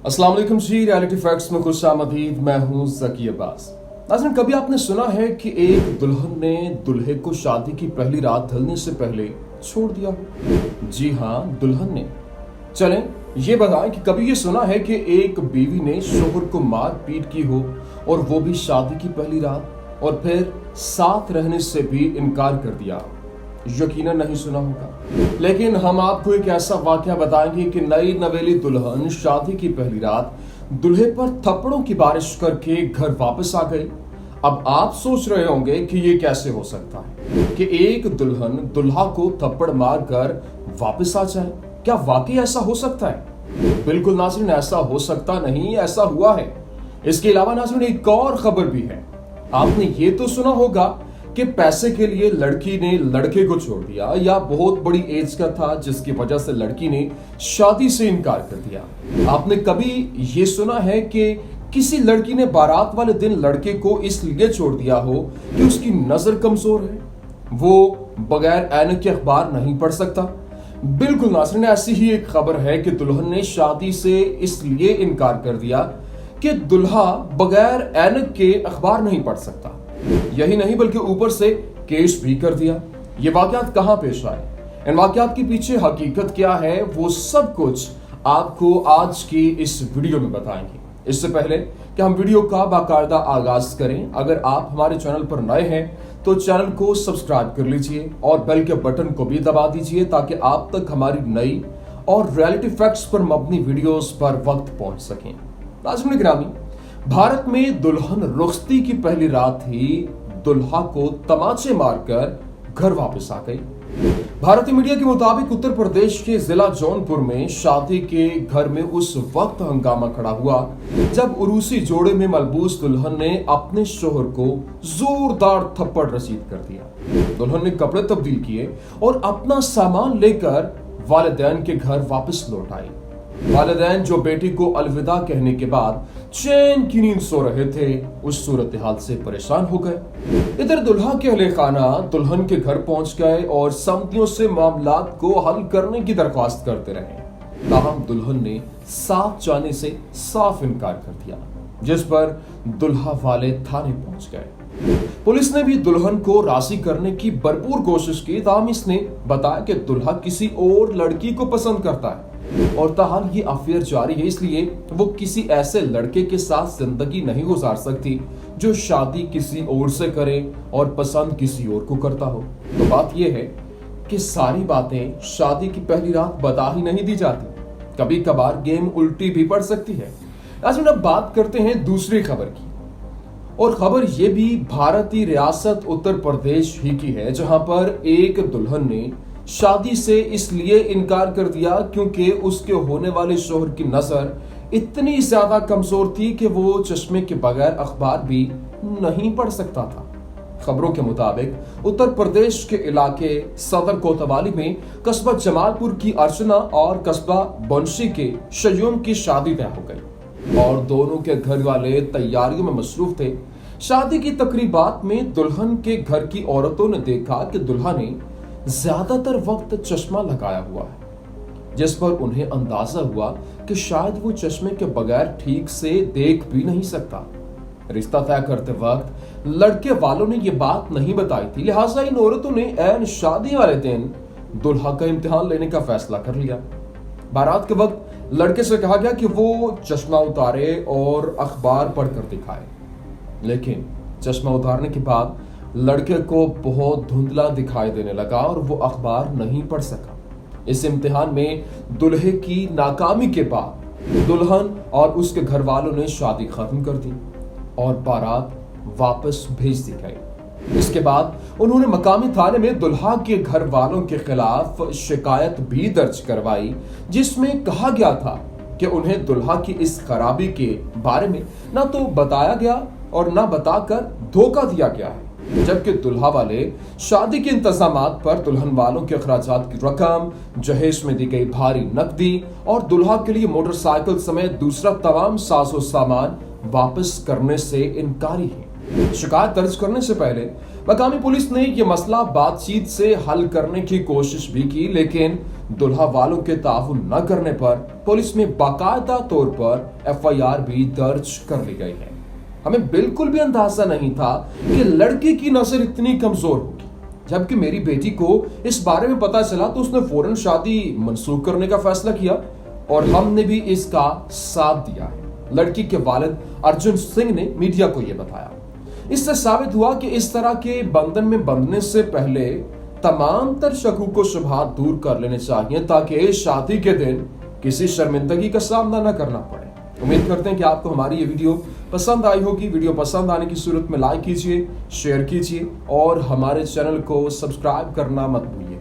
अस्सलाम वालेकुम जी, reality facts में खुश आमदीद। मैं हूं ज़की अब्बास। नाज़रीन, कभी आपने सुना है कि एक दुल्हन ने दूल्हे को शादी की पहली रात ढलने से पहले छोड़ दिया हो? जी हाँ, दुल्हन ने। चलें ये बताएं कि कभी ये सुना है कि एक बीवी ने शोहर को मार पीट की हो, और वो भी शादी की पहली रात, और फिर साथ रहने से भी इनकार कर दिया? यकीनन नहीं सुना होगा। लेकिन हम आपको एक ऐसा वाकया बताएंगे कि नई नवेली दुल्हन शादी की पहली रात दूल्हे पर थप्पड़ों की बारिश करके घर वापस आ गई। अब आप सोच रहे होंगे कि ये कैसे हो सकता है कि एक दुल्हन दुल्हा को थप्पड़ मारकर वापस आ जाए। क्या वाकई ऐसा हो सकता है? बिल्कुल नाज़रीन, ऐसा हो सकता नहीं, ऐसा हुआ है। इसके अलावा नाज़रीन एक और खबर भी है। आपने ये तो सुना होगा कि पैसे के लिए लड़की ने लड़के को छोड़ दिया, या बहुत बड़ी एज का था जिसकी वजह से लड़की ने शादी से इनकार कर दिया। आपने कभी ये सुना है कि किसी लड़की ने बारात वाले दिन लड़के को इसलिए छोड़ दिया हो कि उसकी नजर कमजोर है, वो बगैर ऐनक के अखबार नहीं पढ़ सकता? बिल्कुल नाज़रीन, ऐसी ही एक खबर है कि दुल्हन ने शादी से इसलिए इनकार कर दिया कि दुल्हा बगैर ऐनक के अखबार नहीं पढ़ सकता। यही नहीं बल्कि ऊपर से केस भी कर दिया। ये वाकयात कहां पेश आए, इन वाकयात के पीछे हकीकत क्या है, वो सब कुछ आपको आज की इस वीडियो में बताएंगे। इससे पहले कि हम वीडियो का बाकायदा आगाज करें, अगर आप हमारे चैनल पर नए हैं तो चैनल को सब्सक्राइब कर लीजिए और बेल के बटन को भी दबा दीजिए ताकि आप तक हमारी नई और रियलिटी फैक्ट्स पर मबनी वीडियोस पर वक्त पहुंच सकें। नाज़रीन गिरामी, भारत में दुल्हन रुखसती की पहली रात ही दुल्हा को तमाचे मारकर घर वापस आ गई। भारतीय मीडिया के मुताबिक उत्तर प्रदेश के जिला जौनपुर में शादी के घर में उस वक्त हंगामा खड़ा हुआ जब उरूसी जोड़े में मलबूस दुल्हन ने अपने शोहर को जोरदार थप्पड़ रसीद कर दिया। दुल्हन ने कपड़े तब्दील किए और अपना सामान लेकर वालिदैन के घर वापस लौट आई। वालिदैन जो बेटी को अलविदा कहने के बाद चैन की नींद सो रहे थे, उस सूरत हाल से परेशान हो गए। इधर दुल्हा के अहले खाना दुल्हन के घर पहुंच गए और समधियों से मामलात को हल करने की दरख्वास्त करते रहे। ताहम दुल्हन ने साथ जाने से साफ इनकार कर दिया, जिस पर दुल्हा वाले थाने पहुंच गए। पुलिस ने भी दुल्हन को राजी करने की भरपूर कोशिश की, ताहम इसने बताया कि दुल्हा किसी और लड़की को पसंद करता है और ताहाल ये अफेयर जारी है, इसलिए वो किसी ऐसे लड़के के साथ जिंदगी नहीं गुजार सकती जो शादी किसी और से करे और पसंद किसी और को करता हो। तो बात ये है कि सारी बातें शादी की पहली रात बता ही नहीं दी जाती, कभी कभार गेम उल्टी भी पड़ सकती है। आज अब बात करते हैं दूसरी खबर की, और खबर ये भी भारतीय रियासत उत्तर प्रदेश ही की है, जहां पर एक दुल्हन ने शादी से इसलिए इनकार कर दिया क्योंकि उसके होने वाले शोहर की नजर इतनी ज्यादा कमजोर थी कि वो चश्मे के बगैर अखबार भी नहीं पढ़ सकता था। खबरों के मुताबिक उत्तर प्रदेश के इलाके सदर कोतवाली में कस्बा जमालपुर की अर्चना और कस्बा बंशी के शयूम की शादी तय हो गई और दोनों के घर वाले तैयारियों में मसरूफ थे। शादी की तकरीबात में दुल्हन के घर की औरतों ने देखा कि दुल्हा ने ज्यादातर वक्त चश्मा लगाया हुआ है, जिस पर उन्हें अंदाजा हुआ कि शायद वो चश्मे के बगैर ठीक से देख भी नहीं सकता। रिश्ता तय करते वक्त लड़के वालों ने ये बात नहीं बताई थी, लिहाजा इन औरतों ने ऐन शादी वाले दिन दुल्हा का इम्तिहान लेने का फैसला कर लिया। बारात के वक्त लड़के से कहा गया कि वो चश्मा उतारे और अखबार पढ़कर दिखाए, लेकिन चश्मा उतारने के बाद लड़के को बहुत धुंधला दिखाई देने लगा और वो अखबार नहीं पढ़ सका। इस इम्तिहान में दुल्हे की नाकामी के बाद दुल्हन और उसके घर वालों ने शादी खत्म कर दी और बारात वापस भेज दी गई। इसके बाद उन्होंने मकामी थाने में दुल्हा के घर वालों के खिलाफ शिकायत भी दर्ज करवाई, जिसमें कहा गया था कि उन्हें दुल्हा की इस खराबी के बारे में ना तो बताया गया और ना बताकर धोखा दिया गया है, जबकि दुल्हा वाले शादी के इंतजामात पर दुल्हन वालों के अखराजात की रकम, जहेज में दी गई भारी नकदी और दुल्हा के लिए मोटरसाइकिल समेत दूसरा तमाम साजो सामान वापस करने से इनकारी है। शिकायत दर्ज करने से पहले मकामी पुलिस ने यह मसला बातचीत से हल करने की कोशिश भी की, लेकिन दुल्हा वालों के ताउन न करने पर पुलिस में बाकायदा तौर पर एफआईआर भी दर्ज कर ली गई है। हमें बिल्कुल भी अंदाजा नहीं था कि लड़की की नजर इतनी कमजोर होगी। जबकि मेरी बेटी को इस बारे में पता चला तो उसने फौरन शादी मंसूख करने का फैसला किया और हमने भी इसका साथ दिया है। लड़की के वालिद अर्जुन सिंह ने मीडिया को यह बताया। इससे साबित हुआ कि इस तरह के बंधन में बंधने से पहले तमाम तर शकों को शुबहात दूर कर लेने चाहिए ताकि शादी के दिन किसी शर्मिंदगी का सामना न करना पड़े। उम्मीद करते हैं कि आपको हमारी ये वीडियो पसंद आई होगी। वीडियो पसंद आने की सूरत में लाइक कीजिए, शेयर कीजिए और हमारे चैनल को सब्सक्राइब करना मत भूलिए।